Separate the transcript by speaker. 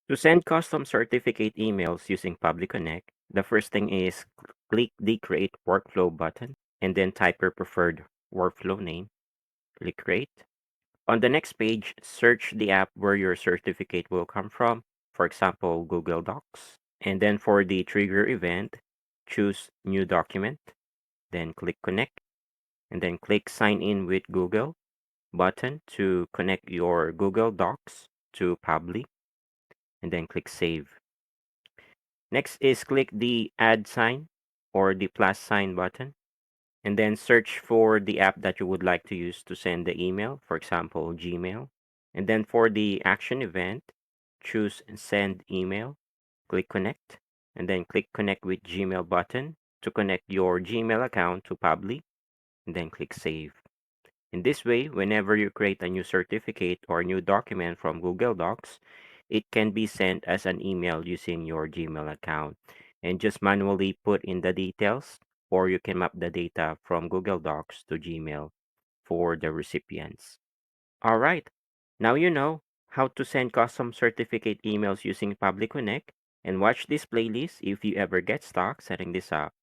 Speaker 1: To send custom certificate emails using Pabbly Connect, the first thing is click the Create Workflow button and then type your preferred workflow name. Click Create. On the next page, search the app where your certificate will come from, for example, Google Docs. And then for the trigger event, choose New Document, then click Connect, and then click Sign in with Google button to connect your Google Docs to Pabbly, and then click Save. Next is click the add sign or the plus sign button, and then search for the app that you would like to use to send the email, for example, Gmail. And then for the action event, choose send email, click connect, and then click connect with Gmail button to connect your Gmail account to Pabbly, and then click save. In this way, whenever you create a new certificate or new document from Google Docs, it can be sent as an email using your Gmail account and just manually put in the details, or you can map the data from Google Docs to Gmail for the recipients. All right, now you know how to send custom certificate emails using Public Connect, and watch this playlist if you ever get stuck setting this up.